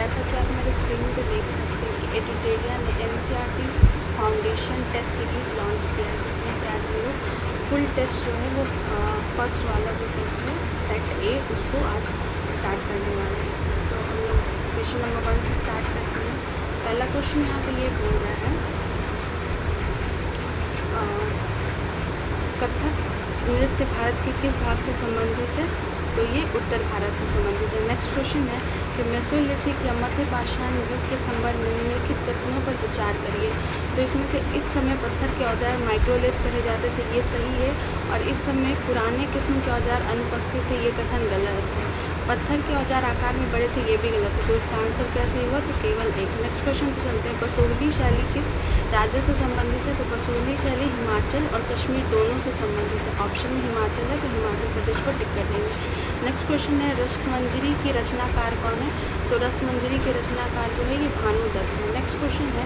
जैसा कि आप मेरे स्क्रीन पे देख सकते हैं कि एडिटेरिया ने NCERT foundation test series launch किया है, जिसमें से आज हम लोग फुल टेस्ट जो है वो फर्स्ट वाला जो टेस्ट है सेट ए उसको आज स्टार्ट करने वाले हैं। तो हम लोग क्वेश्चन नंबर 1 से स्टार्ट करते हैं। पहला क्वेश्चन यहाँ पे ये बोल रहा है कथक नृत्य भारत के किस भाग से संबंधित है? तो ये उत्तर भारत से संबंधित है। नेक्स्ट क्वेश्चन है कि मेसोलिथिक या मध्य पाषाण युग के संबंध में निम्नलिखित कथनों पर विचार करिए। तो इसमें से इस समय पत्थर के औजार माइक्रोलिथ कहे जाते थे, ये सही है। और इस समय पुराने किस्म के औजार अनुपस्थित थे, ये कथन गलत है। पत्थर के औजार आकार में बड़े थे, ये भी गलत है। तो इसका आंसर क्या सही हुआ? तो केवल एक। नेक्स्ट क्वेश्चन पे चलते हैं। कसौली शैली किस राज्य से संबंधित है? तो कसौली शैली हिमाचल और कश्मीर दोनों से संबंधित है। ऑप्शन में हिमाचल है तो हिमाचल प्रदेश को टिक कर देंगे। नेक्स्ट क्वेश्चन है रसमंजरी की रचनाकार कौन है? तो रसमंजरी के रचनाकार जो है ये भानुदत्त है। नेक्स्ट क्वेश्चन है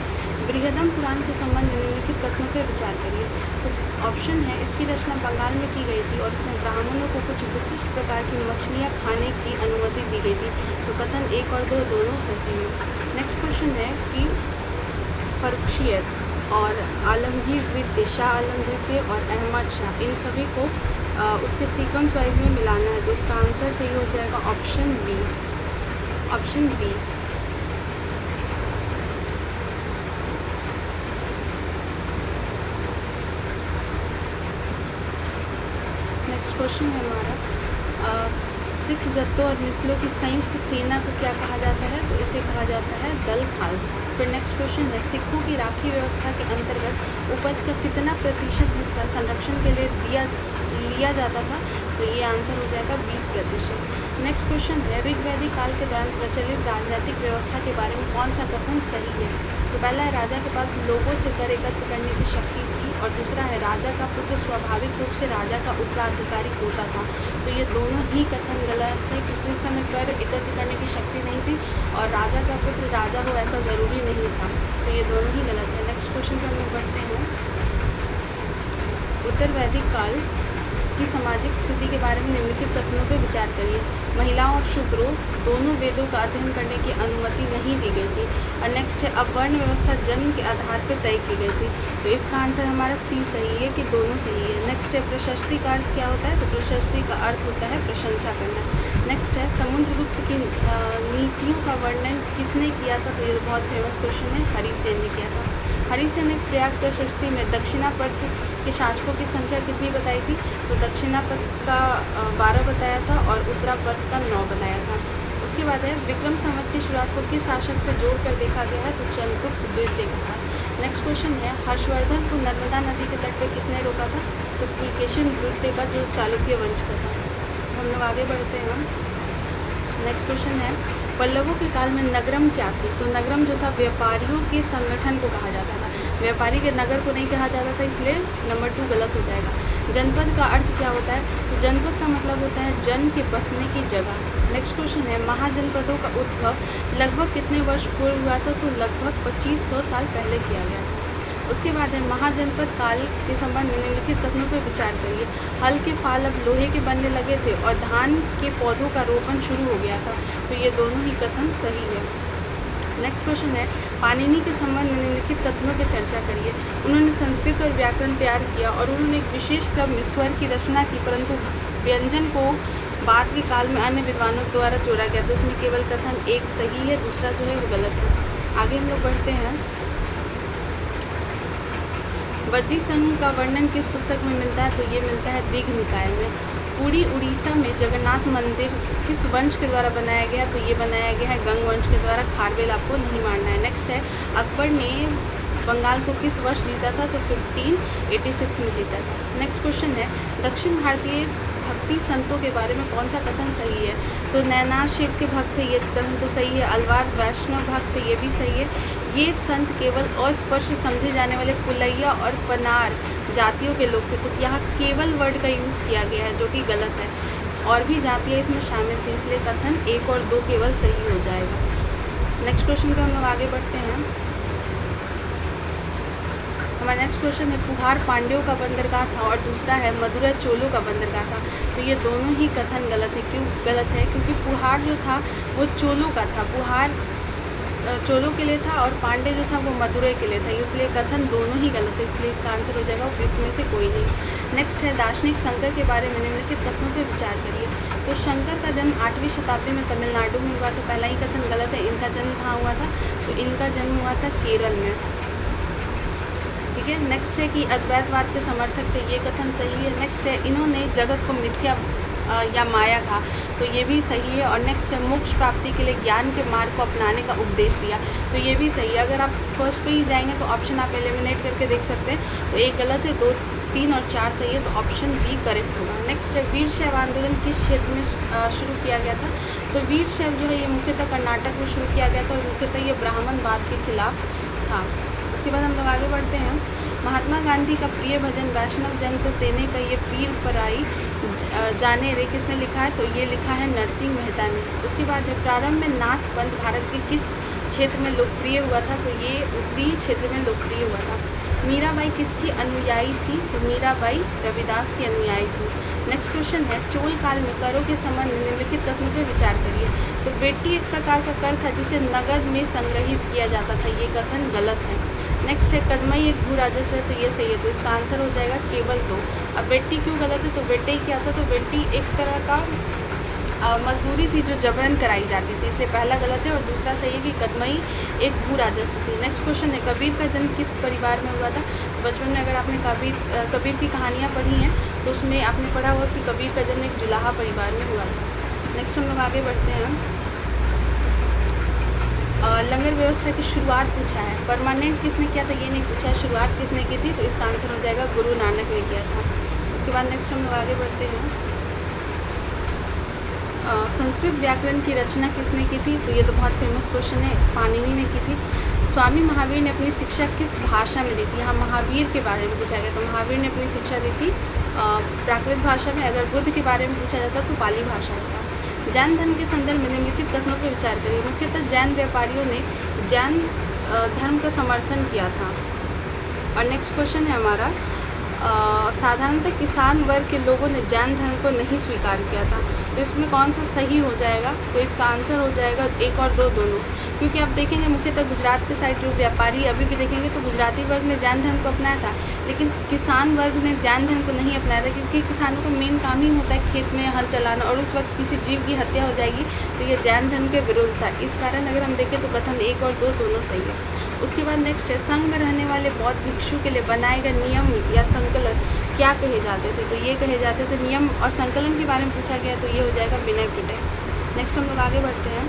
बृहदम पुराण के संबंध में निम्नलिखित कथनों पर विचार करिए। तो ऑप्शन है इसकी रचना बंगाल में की गई थी और इसमें ब्राह्मणों को कुछ विशिष्ट प्रकार की मछलियाँ खाने की अनुमति दी गई थी। तो कथन 1 और 2 दोनों सही हैं। नेक्स्ट क्वेश्चन है कि फर्रुखियर और आलमगीर द्वितीय, शाह आलम द्वितीय और अहमद शाह, इन सभी को उसके सीक्वेंस वाइज में मिलाना है। तो इसका आंसर सही हो जाएगा option B. Option B. Next question है हमारा सिख जत्तों और मिसलों की संयुक्त सेना को क्या कहा जाता है? तो इसे कहा जाता है दल खालसा। फिर नेक्स्ट क्वेश्चन है सिखों की राखी व्यवस्था के अंतर्गत उपज का कितना प्रतिशत हिस्सा संरक्षण के लिए लिया जाता था? तो ये आंसर हो जाएगा 20%। नेक्स्ट क्वेश्चन है ऋग्वैदिक काल के दौरान प्रचलित राजनीतिक व्यवस्था के बारे में कौन सा कथन सही है? तो पहला है राजा के पास लोगों से कर एकत्र करने की शक्ति थी, और दूसरा है राजा का पुत्र स्वाभाविक रूप से राजा का उत्तराधिकारी होता था। तो ये दोनों ही कथन गलत है, क्योंकि उस समय कर एकत्र करने की शक्ति नहीं थी और राजा का पुत्र राजा हो ऐसा ज़रूरी नहीं था। तो ये दोनों ही गलत है। नेक्स्ट क्वेश्चन पर हम लोग बढ़ते हैं। उत्तर वैदिक काल की सामाजिक स्थिति के बारे में निम्नलिखित कथनों पर विचार करिए। महिलाओं और शूद्रों दोनों वेदों का अध्ययन करने की अनुमति नहीं दी गई थी। और नेक्स्ट है अब वर्ण व्यवस्था जन्म के आधार पर तय की गई थी। तो इसका आंसर हमारा सी सही है कि दोनों सही है। नेक्स्ट है प्रशस्ति का अर्थ क्या होता है? तो प्रशस्ति का अर्थ होता है प्रशंसा करना। नेक्स्ट है समुद्रगुप्त की नीतियों का वर्णन किसने किया था? तो ये बहुत फेमस क्वेश्चन है, हरिसेन ने किया था। हरिसेन ने प्रयाग प्रशस्ति में दक्षिणापथ के शासकों की संख्या कितनी बताई थी? तो दक्षिणापथ का 12 बताया था और उत्तरापथ का 9 बताया था। उसके बाद है विक्रम संवत की शुरुआत को किस शासक से जोड़कर देखा गया है? तो चंद्रगुप्त द्वितीय के साथ। नेक्स्ट क्वेश्चन है हर्षवर्धन को नर्मदा नदी के तट पर किसने रोका था? तो पुलकेशिन द्वितीय का, जो चालुक्य वंश का था। हम लोग आगे बढ़ते हैं। नेक्स्ट क्वेश्चन है पल्लवों के काल में नगरम क्या थी? तो नगरम जो था व्यापारियों के संगठन को कहा जाता था, व्यापारी के नगर को नहीं कहा जाता था, इसलिए नंबर 2 गलत हो जाएगा। जनपद का अर्थ क्या होता है? तो जनपद का मतलब होता है जन के बसने की जगह। नेक्स्ट क्वेश्चन है महाजनपदों का उद्भव लगभग कितने वर्ष पूर्व हुआ था? तो लगभग 2500 साल पहले किया गया था। उसके बाद है महाजनपद काल के संबंध में निम्नलिखित कथनों पर विचार करिए। हल के फाल अब लोहे के बनने लगे थे और धान के पौधों का रोपण शुरू हो गया था। तो ये दोनों ही कथन सही है। नेक्स्ट क्वेश्चन है पाणिनि के संबंध में निम्नलिखित कथनों पर चर्चा करिए। उन्होंने संस्कृत और व्याकरण तैयार किया और उन्होंने एक विशेष क्रम में स्वर की रचना की, परंतु व्यंजन को बाद के काल में अन्य विद्वानों द्वारा जोड़ा गया। तो उसमें केवल कथन 1 सही है, दूसरा जो है वो गलत है। आगे हम लोग बढ़ते हैं। वज्जी संघ का वर्णन किस पुस्तक में मिलता है? तो ये मिलता है दीघ निकाय में। पूरी उड़ीसा में जगन्नाथ मंदिर किस वंश के द्वारा बनाया गया? तो ये बनाया गया है गंग वंश के द्वारा। खारवेल आपको नहीं मानना है। नेक्स्ट है अकबर ने बंगाल को किस वर्ष जीता था? तो 1586 में जीता था। नेक्स्ट क्वेश्चन है दक्षिण भारतीय भक्ति संतों के बारे में कौन सा कथन सही है? तो नैनार शिव के भक्त थे, ये कथन तो सही है। अलवार वैष्णव भक्त थे, ये भी सही है। ये संत केवल अस्पर्श समझे जाने वाले पुलैया और पनार जातियों के लोग थे। तो यहाँ केवल वर्ड का यूज़ किया गया है, जो कि गलत है। और भी जातियाँ इसमें शामिल थी, इसलिए कथन 1 और 2 केवल सही हो जाएगा। नेक्स्ट क्वेश्चन पे हम लोग आगे बढ़ते हैं। हमारा नेक्स्ट क्वेश्चन है पुहार पांड्यों का बंदरगाह था और दूसरा है मदुरै चोलों का बंदरगाह था। तो ये दोनों ही कथन गलत है। क्यों गलत है? क्योंकि पुहार जो था वो चोलों का था। पुहार चोलों के लिए था और पांडे जो था वो मदुरै के लिए था, इसलिए कथन दोनों ही गलत है, इसलिए इसका आंसर हो जाएगा उपयुक्त में से कोई नहीं। नेक्स्ट है दार्शनिक शंकर के बारे में निम्नलिखित कथनों पर विचार करिए। तो शंकर का जन्म 8वीं शताब्दी में तमिलनाडु में हुआ था, पहला ही कथन गलत है। इनका जन्म कहाँ हुआ था? तो इनका जन्म हुआ था केरल में। ठीक है। नेक्स्ट है कि अद्वैतवाद के समर्थक थे, ये कथन सही है। नेक्स्ट है इन्होंने जगत को मिथ्या या माया कहा, तो ये भी सही है। और नेक्स्ट है मोक्ष प्राप्ति के लिए ज्ञान के मार्ग को अपनाने का उपदेश दिया, तो ये भी सही है। अगर आप फर्स्ट पे ही जाएंगे तो ऑप्शन आप एलिमिनेट करके देख सकते हैं, तो एक गलत है, 2, 3 और 4 सही है, तो ऑप्शन बी करेक्ट होगा। नेक्स्ट है वीर शैव आंदोलन किस क्षेत्र में शुरू किया गया था? तो वीर शैव जो है ये मुख्यतः कर्नाटक में शुरू किया गया था और मुख्यतः ये ब्राह्मणवाद के खिलाफ था। उसके बाद हम लोग आगे बढ़ते हैं। महात्मा गांधी का प्रिय भजन वैष्णव जन तो तेने का ये पीर पराई जाने रे किसने लिखा है? तो ये लिखा है नरसिंह मेहता ने। उसके बाद है प्रारंभ में नाथ पंथ भारत के किस क्षेत्र में लोकप्रिय हुआ था? तो ये उत्तरी क्षेत्र में लोकप्रिय हुआ था। मीराबाई किसकी अनुयायी थी? तो मीराबाई रविदास की अनुयायी थी। नेक्स्ट क्वेश्चन है चोल काल में करों के संबंध में निम्नलिखित कथनों पर विचार करिए। तो बेटी एक प्रकार का कर था जिसे नगद में संग्रहित किया जाता था, ये कथन गलत है। नेक्स्ट है कदमई एक भू राजस्व है, तो ये सही है, तो इसका आंसर हो जाएगा केवल 2। अब बेटी क्यों गलत है? तो बेटी क्या था? तो बेटी एक तरह का मजदूरी थी जो जबरन कराई जाती थी, इसलिए पहला गलत है। और दूसरा सही है कि कदमई एक भू राजस्व थी। नेक्स्ट क्वेश्चन है कबीर का जन्म किस परिवार में हुआ था? बचपन में अगर आपने कबीर की कहानियाँ पढ़ी हैं तो उसमें आपने पढ़ा हुआ कि कबीर का जन्म एक जुलाहा परिवार में हुआ था। नेक्स्ट हम लोग आगे बढ़ते हैं। लंगर व्यवस्था की शुरुआत पूछा है, परमानेंट किसने किया था? ये नहीं पूछा है, शुरुआत किसने की थी? तो इसका आंसर हो जाएगा गुरु नानक ने किया था। उसके बाद नेक्स्ट हम लोग आगे बढ़ते हैं। संस्कृत व्याकरण की रचना किसने की थी? तो ये तो बहुत फेमस क्वेश्चन है, पाणिनि ने की थी। स्वामी महावीर ने अपनी शिक्षा किस भाषा में दी थी? यहाँ महावीर के बारे में पूछा गया, तो महावीर ने अपनी शिक्षा दी थी प्राकृत भाषा में। अगर बुद्ध के बारे में पूछा जाता तो पाली भाषा होता। जैन धर्म के संदर्भ में निम्नलिखित कथनों पर विचार करिए। मुख्यतः जैन व्यापारियों ने जैन धर्म का समर्थन किया था। और नेक्स्ट क्वेश्चन है हमारा साधारणतः किसान वर्ग के लोगों ने जैन धर्म को नहीं स्वीकार किया था, तो इसमें कौन सा सही हो जाएगा? तो इसका आंसर हो जाएगा 1 और 2 दोनों, क्योंकि आप देखेंगे मुख्यतः गुजरात के साइड जो व्यापारी अभी भी देखेंगे तो गुजराती वर्ग ने जैन धर्म को अपनाया था, लेकिन किसान वर्ग ने जैन धर्म को नहीं अपनाया था, क्योंकि किसानों का मेन काम ही होता है खेत में हल चलाना, और उस वक्त किसी जीव की हत्या हो जाएगी तो ये जैन धर्म के विरुद्ध था। इस कारण अगर हम देखें तो कथन 1 और 2 दोनों सही है। उसके बाद नेक्स्ट है संघ में रहने वाले बौद्ध भिक्षु के लिए बनाए गए नियम या संकलन क्या कहे जाते थे? तो ये कहे जाते थे नियम, और संकलन के बारे में पूछा गया तो ये हो जाएगा विनय पिटक। नेक्स्ट हम लोग आगे बढ़ते हैं।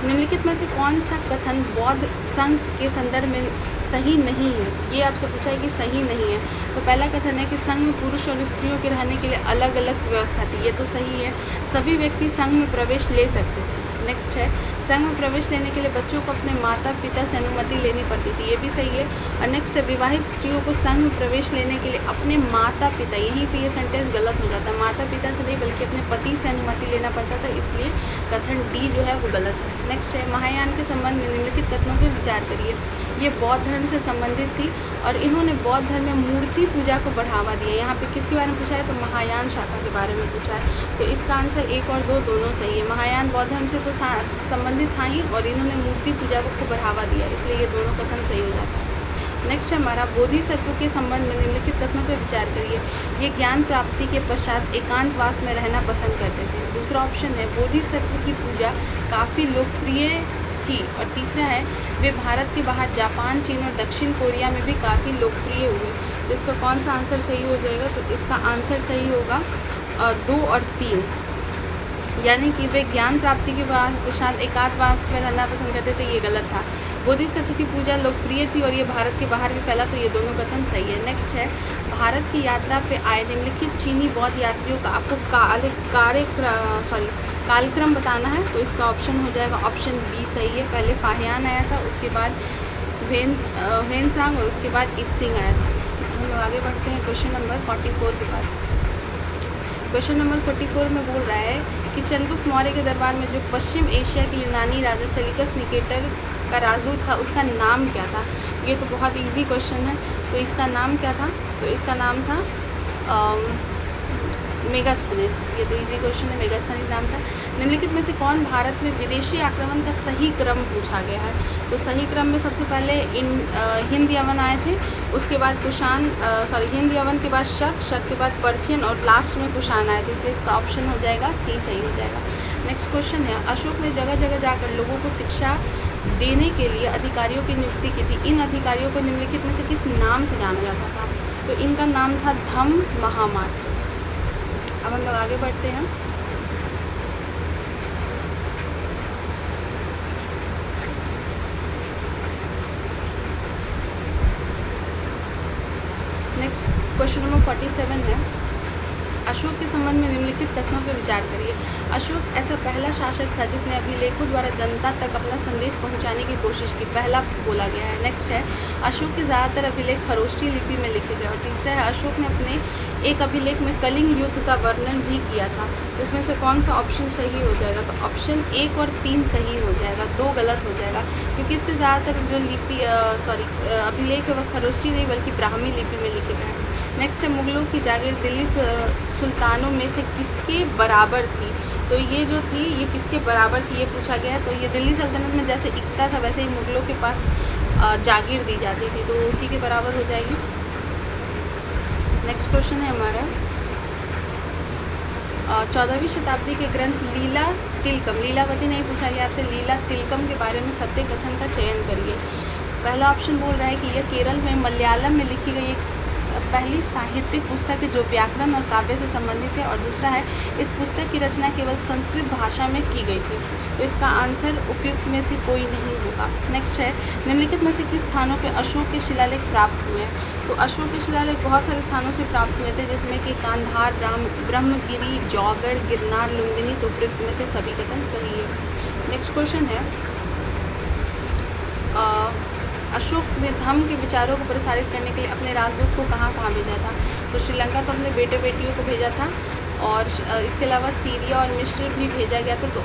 निम्नलिखित में से कौन सा कथन बौद्ध संघ के संदर्भ में सही नहीं है? ये आपसे पूछा है कि सही नहीं है। तो पहला कथन है कि संघ में पुरुष और स्त्रियों के रहने के लिए अलग अलग व्यवस्था थी, ये तो सही है। सभी व्यक्ति संघ में प्रवेश ले सकते थे। नेक्स्ट है संघ में प्रवेश लेने के लिए बच्चों को अपने माता पिता से अनुमति लेनी पड़ती थी, ये भी सही है। और नेक्स्ट है विवाहित स्त्रियों को संघ में प्रवेश लेने के लिए अपने माता पिता, यहीं पे ये सेंटेंस गलत हो जाता है, माता पिता से नहीं बल्कि अपने पति से अनुमति लेना पड़ता था, इसलिए कथन डी जो है वो गलत है। नेक्स्ट है महायान के संबंध में निम्नलिखित कथनों पर विचार करिए। ये बौद्ध धर्म से संबंधित थी और इन्होंने बौद्ध धर्म में मूर्ति पूजा को बढ़ावा दिया। यहाँ पे किसके बारे में पूछा है? तो महायान शाखा के बारे में पूछा है, तो इसका आंसर 1 और 2 दोनों सही है। महायान बौद्ध धर्म से तो संबंधित था ही, और इन्होंने मूर्ति पूजा को बढ़ावा दिया, इसलिए ये दोनों कथन सही हो जाता है। नेक्स्ट है हमारा बोधिसत्व के संबंध में निम्नलिखित कथनों पर विचार करिए। ये ज्ञान प्राप्ति के पश्चात एकांतवास में रहना पसंद करते थे। दूसरा ऑप्शन है बोधिसत्व की पूजा काफ़ी लोकप्रिय थी। और तीसरा है वे भारत के बाहर जापान, चीन और दक्षिण कोरिया में भी काफ़ी लोकप्रिय हुए। तो इसका कौन सा आंसर सही हो जाएगा? तो इसका आंसर सही होगा 2 और 3, यानी कि वे ज्ञान प्राप्ति के बाद पश्चात एकांतवास में रहना पसंद करते थे, ये गलत था। बोधिसत्व की पूजा लोकप्रिय थी और ये भारत के बाहर भी फैला, तो ये दोनों कथन सही है। नेक्स्ट है भारत की यात्रा पे आए निम्नलिखित चीनी बौद्ध यात्रियों का आपको कालक्रम बताना है, तो इसका ऑप्शन हो जाएगा ऑप्शन बी सही है। पहले फाहियान आया था, उसके बाद वेन्सांग और उसके बाद इत्सिंग आया था। हम लोग आगे बढ़ते हैं क्वेश्चन नंबर 44 के पास। क्वेश्चन नंबर 44 में बोल रहा है कि चंद्रगुप्त मौर्य के दरबार में जो पश्चिम एशिया के यूनानी राजा सेल्यूकस निकेटर का राजदूत था उसका नाम क्या था? ये तो बहुत इजी क्वेश्चन है, तो इसका नाम क्या था? तो इसका नाम था मेगास्थनीज। ये तो इजी क्वेश्चन है, मेगास्थनीज नाम था। निम्नलिखित में से कौन भारत में विदेशी आक्रमण का सही क्रम पूछा गया है? तो सही क्रम में सबसे पहले हिंद यवन आए थे, उसके बाद हिंद यवन के बाद शक के बाद पर्थियन और लास्ट में कुषाण आए थे, इसलिए इसका ऑप्शन हो जाएगा सी सही हो जाएगा। नेक्स्ट क्वेश्चन है, अशोक ने जगह जगह जाकर लोगों को शिक्षा देने के लिए अधिकारियों की नियुक्ति की थी। इन अधिकारियों को निम्नलिखित में से किस नाम से जाना जाता था? तो इनका नाम था धम्म महामात्र। अब हम लोग आगे बढ़ते हैं। नेक्स्ट क्वेश्चन नंबर 47 है, अशोक के संबंध में निम्नलिखित कथनों पर विचार करिए। अशोक ऐसा पहला शासक था जिसने अभिलेखों द्वारा जनता तक अपना संदेश पहुंचाने की कोशिश की, पहला बोला गया है। नेक्स्ट है, अशोक के ज़्यादातर अभिलेख खरोष्ठी लिपि में लिखे गए। और तीसरा है, अशोक ने अपने एक अभिलेख में कलिंग युद्ध का वर्णन भी किया था। तो इसमें से कौन सा ऑप्शन सही हो जाएगा? तो ऑप्शन 1 और 3 सही हो जाएगा, 2 गलत हो जाएगा, क्योंकि इसके ज़्यादातर जो अभिलेख है वह खरोष्ठी नहीं बल्कि ब्राह्मी लिपि में लिखे गए हैं। नेक्स्ट है, मुगलों की जागीर दिल्ली सुल्तानों में से किसके बराबर थी? तो ये जो थी ये किसके बराबर थी ये पूछा गया है। तो ये दिल्ली सल्तनत में जैसे इकता था वैसे ही मुगलों के पास जागीर दी जाती थी, तो उसी के बराबर हो जाएगी। नेक्स्ट क्वेश्चन है हमारा 14वीं शताब्दी के ग्रंथ लीला तिलकम, लीलावती नहीं पूछा गया आपसे, लीला तिलकम के बारे में सत्य कथन का चयन करिए। पहला ऑप्शन बोल रहा है कि यह केरल में मलयालम में लिखी गई एक पहली साहित्यिक पुस्तक है जो व्याकरण और काव्य से संबंधित है। और दूसरा है, इस पुस्तक की रचना केवल संस्कृत भाषा में की गई थी। तो इसका आंसर उपयुक्त में से कोई नहीं होगा। नेक्स्ट है, निम्नलिखित में से किस स्थानों पर अशोक के शिलालेख प्राप्त हुए हैं? तो अशोक के शिलालेख बहुत सारे स्थानों से प्राप्त हुए थे, जिसमें कि कांधार, ब्रह्मगिरी, जौगढ़, गिरनार, लुम्बिनी। तो उपयुक्त में से सभी कथन सही है। नेक्स्ट क्वेश्चन है, अशोक ने धम्म के विचारों को प्रसारित करने के लिए अपने राजदूत को कहाँ कहाँ भेजा था? तो श्रीलंका तो अपने बेटे बेटियों को भेजा था, और इसके अलावा सीरिया और मिस्र भी भेजा गया था। तो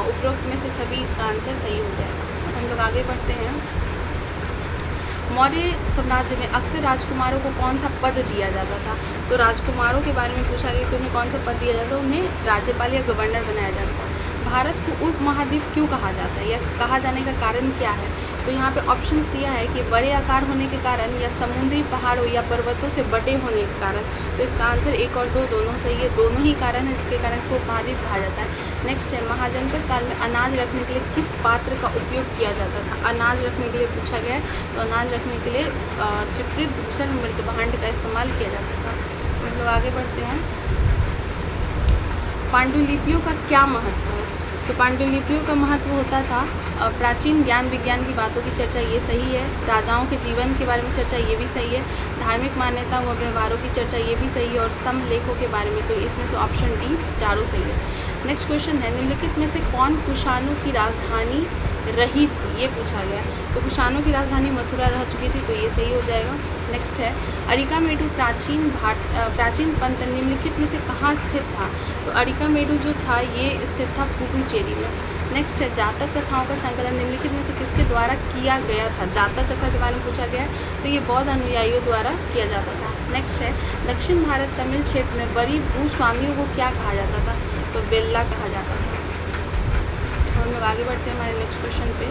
उपरोक्त में से सभी इसका आंसर सही हो जाएगा। हम लोग आगे बढ़ते हैं। मौर्य साम्राज्य में अक्सर राजकुमारों को कौन सा पद दिया जाता था? तो राजकुमारों के बारे में पूछा गया कि उन्हें कौन सा पद दिया जाता है? उन्हें राज्यपाल या गवर्नर बनाया जाता है। भारत को उपमहाद्वीप क्यों कहा जाता है, या कहा जाने का कारण क्या है? तो यहाँ पे ऑप्शंस दिया है कि बड़े आकार होने के कारण, या समुद्री पहाड़ों या पर्वतों से बटे होने के कारण। तो इसका आंसर 1 और 2 दोनों सही है, दोनों ही कारण है जिसके कारण इसको उपमहाद्वीप कहा जाता है। नेक्स्ट है, महाजनपद काल में अनाज रखने के लिए किस पात्र का उपयोग किया जाता था? अनाज रखने के लिए पूछा गया है, तो अनाज रखने के लिए चित्रित धूसर मृतभांड का इस्तेमाल किया जाता था। हम लोग आगे बढ़ते हैं। पांडुलिपियों का क्या महत्व है? तो पांडुलिपियों का महत्व होता था प्राचीन ज्ञान विज्ञान की बातों की चर्चा, ये सही है। राजाओं के जीवन के बारे में चर्चा, ये भी सही है। धार्मिक मान्यता व व्यवहारों की चर्चा, ये भी सही है। और स्तंभ लेखों के बारे में, तो इसमें से ऑप्शन डी चारों सही है। नेक्स्ट क्वेश्चन है, निम्नलिखित में से कौन कुषाणों की राजधानी रही थी? ये पूछा गया। तो कुषाणों की राजधानी मथुरा रह चुकी थी, तो ये सही हो जाएगा। नेक्स्ट है, अरिकामेडु प्राचीन पंथ निम्नलिखित में से कहाँ स्थित था? तो अरिकामेडु जो था ये स्थित था पुडुचेरी में। नेक्स्ट है, जातक कथाओं का संकलन निम्नलिखित में से किसके द्वारा किया गया था? जातक कथा के बारे में पूछा गया है, तो ये बौद्ध अनुयायियों द्वारा किया जाता था। नेक्स्ट है, दक्षिण भारत तमिल क्षेत्र में बड़ी भूस्वामियों को क्या कहा जाता था? तो बेल्ला कहा जाता था। हम लोग आगे बढ़ते हैं हमारे नेक्स्ट क्वेश्चन पे।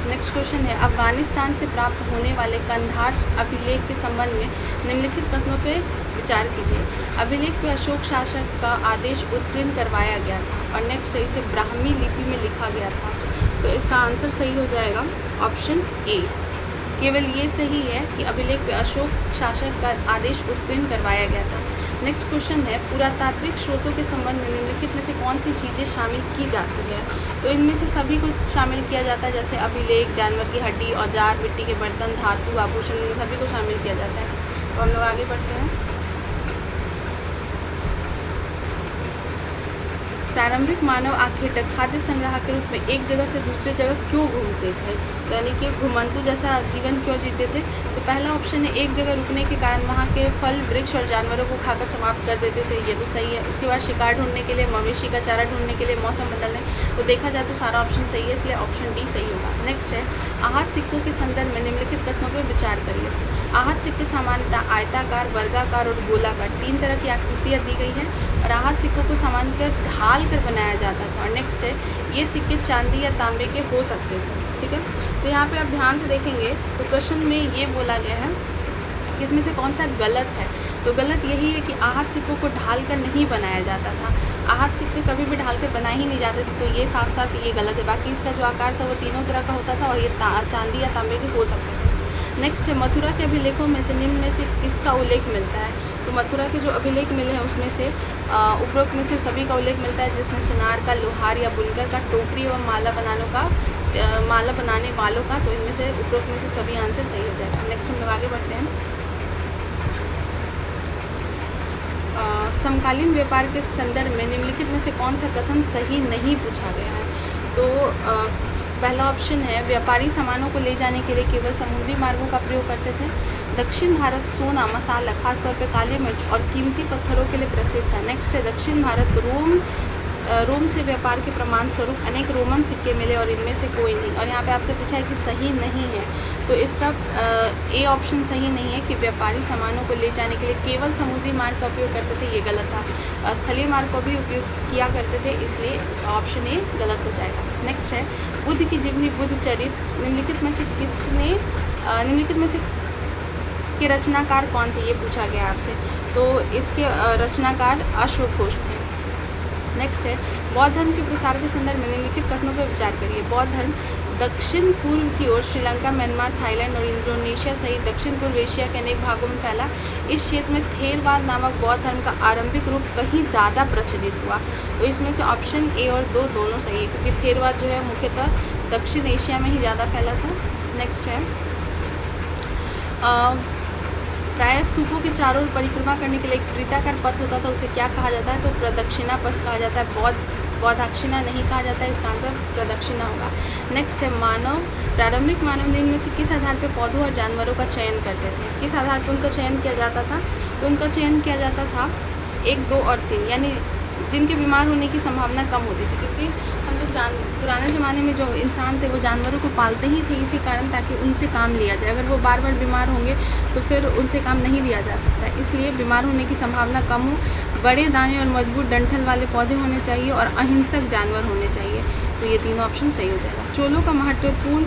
नेक्स्ट क्वेश्चन है, अफगानिस्तान से प्राप्त होने वाले कंधार अभिलेख के संबंध में निम्नलिखित कथनों पे विचार कीजिए। अभिलेख पे अशोक शासक का आदेश उत्कीर्ण करवाया गया था। और नेक्स्ट है, इसे ब्राह्मी लिपि में लिखा गया था। तो इसका आंसर सही हो जाएगा ऑप्शन ए। केवल ये सही है कि अभिलेख पे अशोक शासक का आदेश उत्कीर्ण करवाया गया था। नेक्स्ट क्वेश्चन है, पुरातात्विक स्रोतों के संबंध में निम्नलिखित में से कौन सी चीज़ें शामिल की जाती है? तो इनमें से सभी को शामिल किया जाता है, जैसे अभिलेख, जानवर की हड्डी, औजार, मिट्टी के बर्तन, धातु, आभूषण, इन सभी को शामिल किया जाता है। तो हम लोग आगे बढ़ते हैं। प्रारंभिक मानव आखेटक खाद्य संग्राहक के रूप में एक जगह से दूसरे जगह क्यों घूमते थे? यानी कि घुमंतु जैसा जीवन क्यों जीते थे? तो पहला ऑप्शन है, एक जगह रुकने के कारण वहाँ के फल, वृक्ष और जानवरों को खाकर समाप्त कर देते थे, ये तो सही है। उसके बाद शिकार ढूंढने के लिए, मवेशी का चारा ढूंढने के लिए, मौसम बदलने, तो देखा जाए तो सारा ऑप्शन सही है, इसलिए ऑप्शन डी सही होगा। नेक्स्ट है, आहत सिक्कों के संदर्भ में निम्नलिखित कथनों पर विचार करिए। आहत सिक्के सामान्यतः आयताकार, वर्गाकार और गोलाकार 3 तरह की आकृतियाँ दी गई हैं और आहत सिक्कों को सामान्यतः ढाल कर बनाया जाता था। और नेक्स्ट है, ये सिक्के चांदी या तांबे के हो सकते थे। ठीक है, तो यहाँ पे आप ध्यान से देखेंगे तो क्वेश्चन में ये बोला गया है कि इसमें से कौन सा गलत है। तो गलत यही है कि आहत सिक्कों को ढाल कर नहीं बनाया जाता था। आहत सिक्के कभी भी ढाल कर बनाए ही नहीं जाते थे, तो ये साफ साफ ये गलत है। बाकी इसका जो आकार था वो तीनों तरह का होता था और ये चांदी या तांबे के हो सकते थे। नेक्स्ट है, मथुरा के अभिलेखों में से निम्न में से किसका उल्लेख मिलता है। तो मथुरा के जो अभिलेख मिले हैं उसमें से उपरोक्त में से सभी का उल्लेख मिलता है, जिसमें सुनार का, लोहार या बुनकर का, टोकरी एवं माला बनाने वालों का। तो इनमें से उपरोक्त में से सभी आंसर सही हो जाएगा। नेक्स्ट हम लोग आगे बढ़ते हैं। समकालीन व्यापार के संदर्भ में निम्नलिखित में से कौन सा कथन सही नहीं पूछा गया है। तो पहला ऑप्शन है, व्यापारी सामानों को ले जाने के लिए केवल समुद्री मार्गों का प्रयोग करते थे। दक्षिण भारत सोना, मसाला, खासतौर पर काली मिर्च और कीमती पत्थरों के लिए प्रसिद्ध था। नेक्स्ट है, दक्षिण भारत रोम से व्यापार के प्रमाण स्वरूप अनेक रोमन सिक्के मिले और इनमें से कोई नहीं। और यहाँ पे आपसे पूछा है कि सही नहीं है, तो इसका ए ऑप्शन सही नहीं है कि व्यापारी सामानों को ले जाने के लिए केवल समुद्री मार्ग का उपयोग करते थे, ये गलत था। स्थलीय मार्ग का भी उपयोग किया करते थे, इसलिए ऑप्शन ए गलत हो जाएगा। नेक्स्ट है, बुद्ध की जीवनी, बुद्ध चरित्र निम्नलिखित में से के रचनाकार कौन थे, ये पूछा गया आपसे। तो इसके रचनाकार अश्वघोष थे। नेक्स्ट है, बौद्ध धर्म के प्रसार के संदर्भ में निम्नलिखित कथनों पर विचार करिए। बौद्ध धर्म दक्षिण पूर्व की ओर श्रीलंका, म्यांमार, थाईलैंड और इंडोनेशिया सहित दक्षिण पूर्व एशिया के अनेक भागों में फैला। इस क्षेत्र में थेरवाद नामक बौद्ध धर्म का आरंभिक रूप कहीं ज़्यादा प्रचलित हुआ। तो इसमें से ऑप्शन ए और दो दोनों सही है, क्योंकि थेरवाद जो है मुख्यतः दक्षिण एशिया में ही ज़्यादा फैला था। नेक्स्ट है, प्रायः स्तूपों के चारों ओर परिक्रमा करने के लिए एक वृत्ताकार पथ होता था, उसे क्या कहा जाता है। तो प्रदक्षिणा पथ कहा जाता है। बौद्धाक्षिणा नहीं कहा जाता है, इसका आंसर प्रदक्षिणा होगा। नेक्स्ट है, प्रारंभिक मानव निम्न में से किस आधार पर पौधों और जानवरों का चयन करते थे। किस आधार पर उनका चयन किया जाता था। तो उनका चयन किया जाता था 1, 2 और 3, यानी जिनके बीमार होने की संभावना कम होती थी, क्योंकि हम लोग पुराने ज़माने में जो इंसान थे वो जानवरों को पालते ही थे इसी कारण, ताकि उनसे काम लिया जाए। अगर वो बार बार बीमार होंगे तो फिर उनसे काम नहीं लिया जा सकता, इसलिए बीमार होने की संभावना कम हो, बड़े दाने और मजबूत डंठल वाले पौधे होने चाहिए और अहिंसक जानवर होने चाहिए। तो ये तीनों ऑप्शन सही हो जाएगा। चोलों का महत्वपूर्ण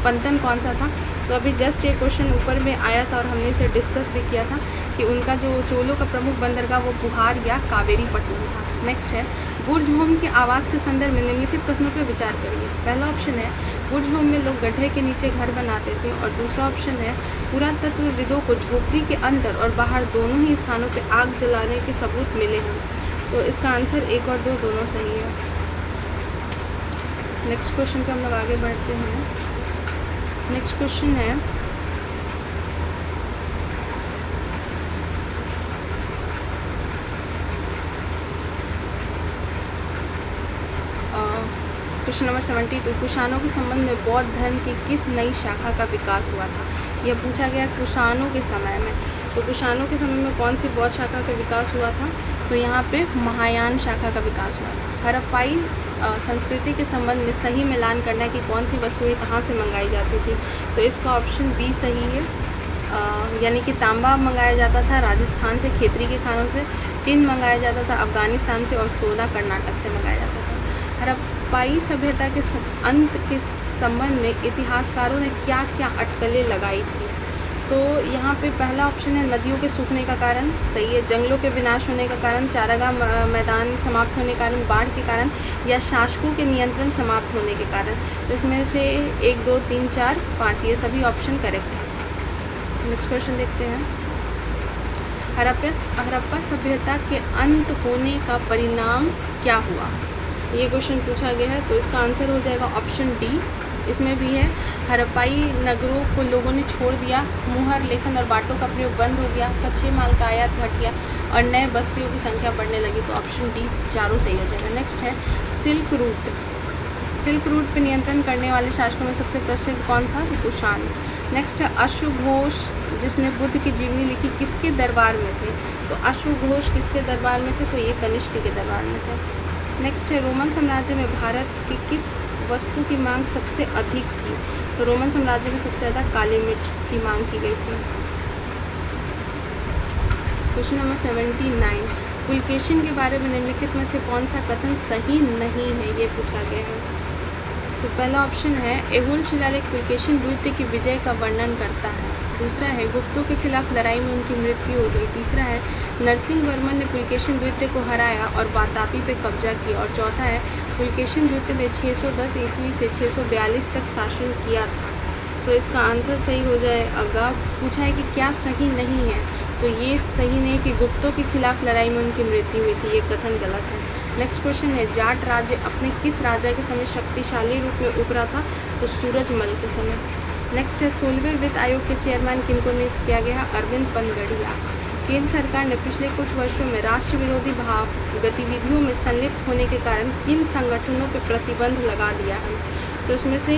पंतन कौन सा था। तो अभी जस्ट ये क्वेश्चन ऊपर में आया था और हमने इसे डिस्कस भी किया था कि उनका जो चोलों का प्रमुख बंदरगाह वो बुहार या कावेरी पट्टनम था। नेक्स्ट है, बुर्ज होम के आवास के संदर्भ में निम्नलिखित कथनों पर विचार करिए। पहला ऑप्शन है, बुर्ज होम में लोग गड्ढे के नीचे घर बनाते थे। और दूसरा ऑप्शन है, पुरातत्वविदों को झोपड़ी के अंदर और बाहर दोनों ही स्थानों पर आग जलाने के सबूत मिले हैं। तो इसका आंसर 1 और 2 दोनों सही है। नेक्स्ट क्वेश्चन पे हम लोग आगे बढ़ते हैं। नेक्स्ट क्वेश्चन है, क्वेश्चन नंबर 72, कुषाणों के संबंध में बौद्ध धर्म की किस नई शाखा का विकास हुआ था। यह पूछा गया कुषाणों के समय में। तो कुषाणों के समय में कौन सी बौद्ध शाखा का विकास हुआ था। तो यहाँ पे महायान शाखा का विकास हुआ था। हड़प्पाई संस्कृति के संबंध में सही मिलान करना कि कौन सी वस्तुएं कहाँ से मंगाई जाती थी। तो इसका ऑप्शन बी सही है, यानी कि तांबा मंगाया जाता था राजस्थान से, खेतरी के खानों से। टिन मंगाया जाता था अफगानिस्तान से और सोना कर्नाटक से मंगाया जाता था। हड़प्पाई सभ्यता के अंत के संबंध में इतिहासकारों ने क्या क्या अटकलें लगाई थी। तो यहाँ पे पहला ऑप्शन है, नदियों के सूखने का कारण, सही है। जंगलों के विनाश होने का कारण, चारागाह मैदान समाप्त होने के कारण, बाढ़ के कारण, या शासकों के नियंत्रण समाप्त होने के कारण। तो इसमें से 1, 2, 3, 4, 5 ये सभी ऑप्शन करेक्ट है। नेक्स्ट क्वेश्चन देखते हैं। हड़प्पा सभ्यता के अंत होने का परिणाम क्या हुआ। ये क्वेश्चन पूछा गया है, तो इसका आंसर हो जाएगा ऑप्शन डी। इसमें भी है, हड़प्पाई नगरों को लोगों ने छोड़ दिया, मुहर, लेखन और बाटों का प्रयोग बंद हो गया, कच्चे माल का आयात घट गया और नए बस्तियों की संख्या बढ़ने लगी। तो ऑप्शन डी चारों सही हो जाएगा। नेक्स्ट है, सिल्क रूट पे नियंत्रण करने वाले शासकों में सबसे प्रसिद्ध कौन था। तो कुषाण। नेक्स्ट है, अश्वघोष जिसने बुद्ध की जीवनी लिखी किसके दरबार में थे। तो अश्वघोष किसके दरबार में थे। तो ये कनिष्क के दरबार में थे। नेक्स्ट है रोमन साम्राज्य में भारत की किस वस्तु की मांग सबसे अधिक थी? तो रोमन साम्राज्य में सबसे ज़्यादा काली मिर्च की मांग की गई थी। क्वेश्चन नंबर 79, पुलकेशिन के बारे में निम्नलिखित में से कौन सा कथन सही नहीं है, ये पूछा गया है। तो पहला ऑप्शन है ऐहोल शिलालेख पुलकेशिन द्वितीय की विजय का वर्णन करता है। दूसरा है गुप्तों के खिलाफ लड़ाई में उनकी मृत्यु हो गई। तीसरा है नरसिंह वर्मन ने पुलकेशिन द्वितीय को हराया और वातापी पे कब्जा किया। और चौथा है पुलकेशिन द्वितीय ने 610 ईस्वी से 642 तक शासन किया था। तो इसका आंसर सही हो जाएगा। पूछा है कि क्या सही नहीं है, तो ये सही नहीं कि गुप्तों के खिलाफ लड़ाई में उनकी मृत्यु हुई थी, ये कथन गलत है। नेक्स्ट क्वेश्चन है जाट राज्य अपने किस राजा के समय शक्तिशाली रूप में उभरा था? तो सूरजमल के समय। नेक्स्ट है 16वें वित्त आयोग के चेयरमैन किनको नियुक्त किया गया? अरविंद पनगड़िया। केंद्र सरकार ने पिछले कुछ वर्षों में राष्ट्र विरोधी भाव गतिविधियों में संलिप्त होने के कारण किन संगठनों पर प्रतिबंध लगा दिया है? तो इसमें से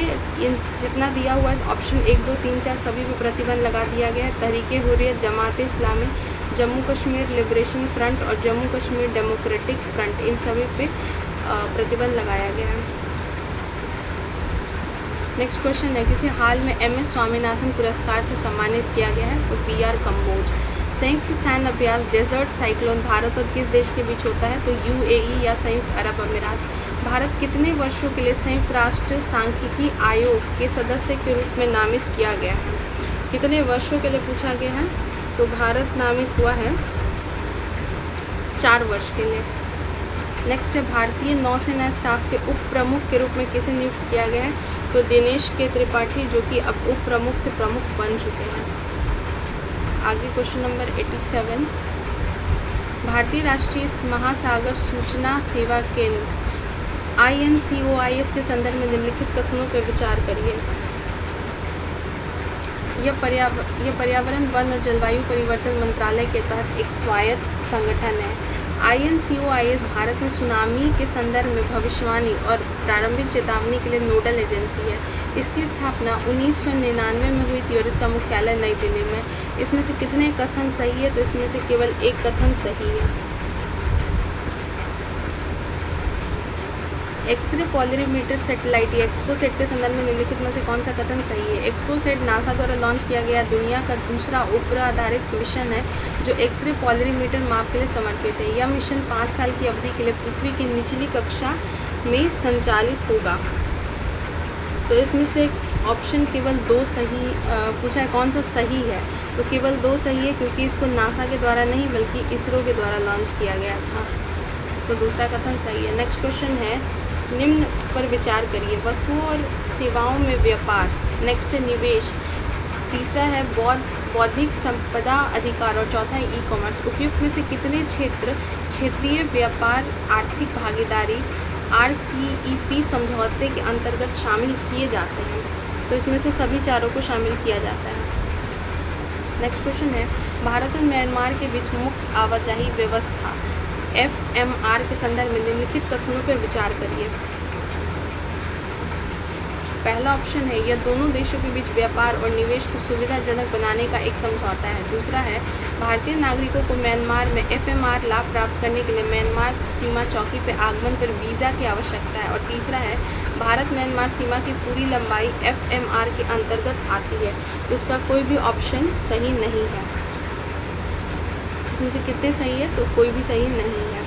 जितना दिया हुआ है ऑप्शन 1, 2, 3, 4 सभी पे प्रतिबंध लगा दिया गया है। तहरीके हुर्रियत, जमात इस्लामी, जम्मू कश्मीर लिबरेशन फ्रंट और जम्मू कश्मीर डेमोक्रेटिक फ्रंट, इन सभी पे प्रतिबंध लगाया गया है। नेक्स्ट क्वेश्चन है किसे हाल में MS स्वामीनाथन पुरस्कार से सम्मानित किया गया है? तो PR कंबोज। संयुक्त सैन्य अभ्यास डेजर्ट साइक्लोन भारत और किस देश के बीच होता है? तो UAE या संयुक्त अरब अमीरात। भारत कितने वर्षों के लिए संयुक्त राष्ट्र सांख्यिकी आयोग के सदस्य के रूप में नामित किया गया है? कितने वर्षों के लिए पूछा गया है? तो भारत नामित हुआ है 4 वर्ष के लिए। नेक्स्ट है भारतीय नौसेना स्टाफ के उप प्रमुख के रूप में किसे नियुक्त किया गया है? तो दिनेश के त्रिपाठी, जो कि अब उप प्रमुख से प्रमुख बन चुके हैं। आगे क्वेश्चन नंबर 87, भारतीय राष्ट्रीय महासागर सूचना सेवा केंद्र INCOIS के संदर्भ में निम्नलिखित कथनों पर विचार करिए। यह पर्यावरण, वन और जलवायु परिवर्तन मंत्रालय के तहत एक स्वायत्त संगठन है। INCOIS भारत में सुनामी के संदर्भ में भविष्यवाणी और प्रारंभिक चेतावनी के लिए नोडल एजेंसी है। इसकी स्थापना 1999 में हुई थी और इसका मुख्यालय नई दिल्ली में। इसमें से कितने कथन सही है? तो इसमें से केवल एक कथन सही है। एक्सरे पॉलरीमीटर सैटेलाइट या एक्सपोसेट के संदर्भ में निम्नलिखित में से कौन सा कथन सही है? एक्सपोसेट नासा द्वारा लॉन्च किया गया दुनिया का दूसरा उपग्रह आधारित मिशन है जो एक्सरे पॉलरीमीटर माप के लिए समर्पित है। यह मिशन 5 साल की अवधि के लिए पृथ्वी की निचली कक्षा में संचालित होगा। तो इसमें से ऑप्शन केवल 2 सही पूछा है, कौन सा सही है? तो केवल 2 सही है क्योंकि इसको नासा के द्वारा नहीं बल्कि इसरो के द्वारा लॉन्च किया गया था। तो दूसरा कथन सही है। नेक्स्ट क्वेश्चन है निम्न पर विचार करिए। वस्तुओं और सेवाओं में व्यापार। नेक्स्ट है निवेश। तीसरा है बौद्धिक संपदा अधिकार और चौथा है ई-कॉमर्स। उपयुक्त में से कितने क्षेत्रीय व्यापार आर्थिक भागीदारी RCEP समझौते के अंतर्गत शामिल किए जाते हैं? तो इसमें से सभी चारों को शामिल किया जाता है। नेक्स्ट क्वेश्चन है भारत और म्यांमार के बीच मुक्त आवाजाही व्यवस्था FMR के संदर्भ में निम्नलिखित कथनों पर विचार करिए। पहला ऑप्शन है यह दोनों देशों के बीच व्यापार और निवेश को सुविधाजनक बनाने का एक समझौता है। दूसरा है भारतीय नागरिकों को म्यांमार में FMR लाभ प्राप्त करने के लिए म्यांमार सीमा चौकी पर आगमन पर वीज़ा की आवश्यकता है। और तीसरा है भारत म्यांमार सीमा की पूरी लंबाई FMR के अंतर्गत आती है। तो इसका कोई भी ऑप्शन सही नहीं है। इसमें से कितने सही है? तो कोई भी सही नहीं है।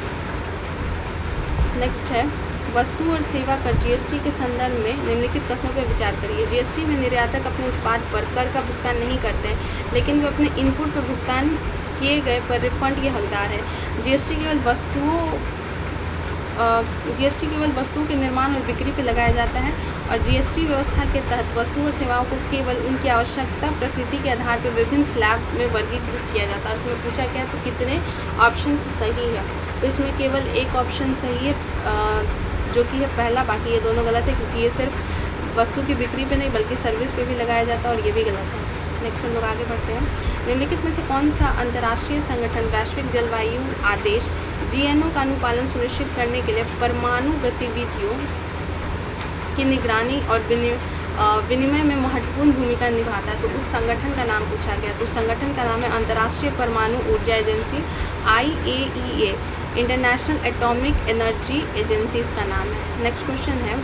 नेक्स्ट है वस्तु और सेवा कर GST के संदर्भ में निम्नलिखित कथनों पर विचार करिए। GST में निर्यातक अपने उत्पाद पर कर का भुगतान नहीं करते हैं, लेकिन वे अपने इनपुट पर भुगतान किए गए पर रिफंड के हकदार है। GST केवल वस्तुओं के निर्माण और बिक्री पर लगाया जाता है और GST व्यवस्था के तहत वस्तुओं और सेवाओं को केवल उनकी आवश्यकता प्रकृति के आधार पर विभिन्न स्लैब में वर्गीकृत किया जाता है। उसमें पूछा गया तो कितने ऑप्शन सही है? तो इसमें केवल एक ऑप्शन सही है जो कि है पहला, बाकी ये दोनों गलत है क्योंकि ये सिर्फ वस्तु की बिक्री पे नहीं बल्कि सर्विस पे भी लगाया जाता है और ये भी गलत है। नेक्स्ट हम लोग आगे बढ़ते हैं। निम्नलिखित में से कौन सा अंतर्राष्ट्रीय संगठन वैश्विक जलवायु आदेश GNO का अनुपालन सुनिश्चित करने के लिए परमाणु गतिविधियों की निगरानी और विनिमय में महत्वपूर्ण भूमिका निभाता है? तो उस संगठन का नाम पूछा गया। तो उस संगठन का नाम है अंतर्राष्ट्रीय परमाणु ऊर्जा agency IAEA। International atomic energy agency इसका नाम है। नेक्स्ट क्वेश्चन है,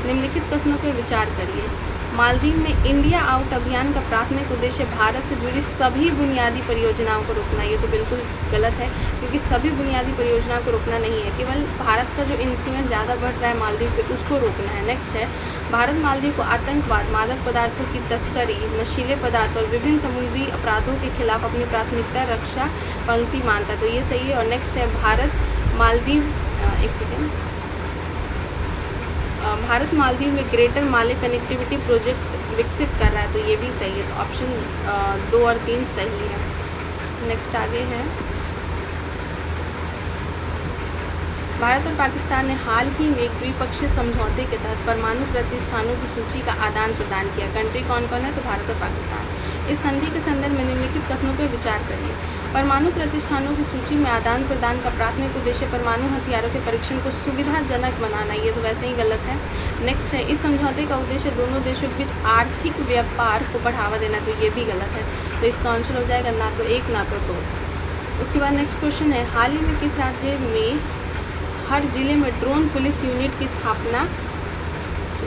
निम्नलिखित कथनों पर विचार करिए। मालदीव में इंडिया आउट अभियान का प्राथमिक उद्देश्य भारत से जुड़ी सभी बुनियादी परियोजनाओं को रोकना। ये तो बिल्कुल गलत है, क्योंकि सभी बुनियादी परियोजनाओं को रोकना नहीं है, केवल भारत का जो इन्फ्लुएंस ज़्यादा बढ़ रहा है मालदीव पे उसको रोकना है। नेक्स्ट है, भारत मालदीव को आतंकवाद, मादक पदार्थों की तस्करी, नशीले पदार्थ और विभिन्न समुद्री अपराधों के खिलाफ अपनी प्राथमिकता रक्षा पंक्ति मानता है, तो ये सही है। और नेक्स्ट है, भारत मालदीव में ग्रेटर माले कनेक्टिविटी प्रोजेक्ट विकसित कर रहा है, तो ये भी सही है। तो ऑप्शन 2 और 3 सही है। नेक्स्ट आगे है, भारत और पाकिस्तान ने हाल ही में एक द्विपक्षीय समझौते के तहत परमाणु प्रतिष्ठानों की सूची का आदान प्रदान किया। कंट्री कौन कौन है? तो भारत और पाकिस्तान। इस संधि के संदर्भ में निम्नलिखित कथनों पर विचार करिए। परमाणु प्रतिष्ठानों की सूची में आदान प्रदान का प्राथमिक उद्देश्य परमाणु हथियारों के परीक्षण को सुविधाजनक बनाना, ये तो वैसे ही गलत है। नेक्स्ट है, इस समझौते का उद्देश्य दोनों देशों के बीच आर्थिक व्यापार को बढ़ावा देना, तो ये भी गलत है। तो इसका आंसर हो जाएगा ना तो 1 ना तो 2। उसके बाद नेक्स्ट क्वेश्चन है, हाल ही में किस राज्य में हर जिले में ड्रोन पुलिस यूनिट की स्थापना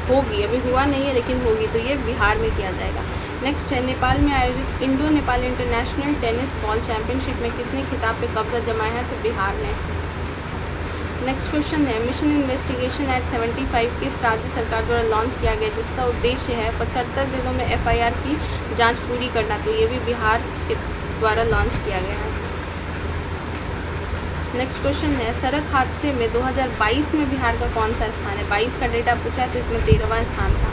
होगी? अभी हुआ नहीं है लेकिन होगी, तो ये बिहार में किया जाएगा। नेक्स्ट है, नेपाल में आयोजित Indo Nepal international tennis ball championship में किसने खिताब पे कब्जा जमाया है? तो बिहार ने। नेक्स्ट क्वेश्चन है, मिशन इन्वेस्टिगेशन एट 75 किस राज्य सरकार द्वारा लॉन्च किया गया, जिसका उद्देश्य है 75 दिनों में FIR की जांच पूरी करना, तो ये भी बिहार के द्वारा लॉन्च किया गया है। नेक्स्ट क्वेश्चन है, सड़क हादसे में 2022 में बिहार का कौन सा स्थान है? 22 का डेटा पूछा है, तो इसमें 13वां स्थान था।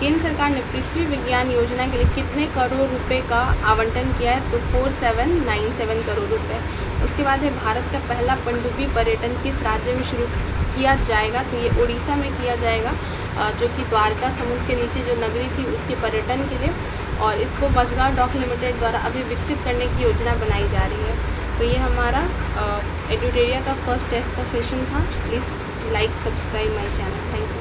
केंद्र सरकार ने पृथ्वी विज्ञान योजना के लिए कितने करोड़ रुपए का आवंटन किया है? तो 4797 करोड़ रुपए। उसके बाद है, भारत का पहला पनडुब्बी पर्यटन किस राज्य में शुरू किया जाएगा? तो ये उड़ीसा में किया जाएगा, जो कि द्वारका समुद्र के नीचे जो नगरी थी उसके पर्यटन के लिए, और इसको मझगांव डॉक लिमिटेड द्वारा अभी विकसित करने की योजना बनाई जा रही है। तो ये हमारा एडुटेरिया का फर्स्ट टेस्ट का सेशन था। Please like subscribe my channel. Thank you.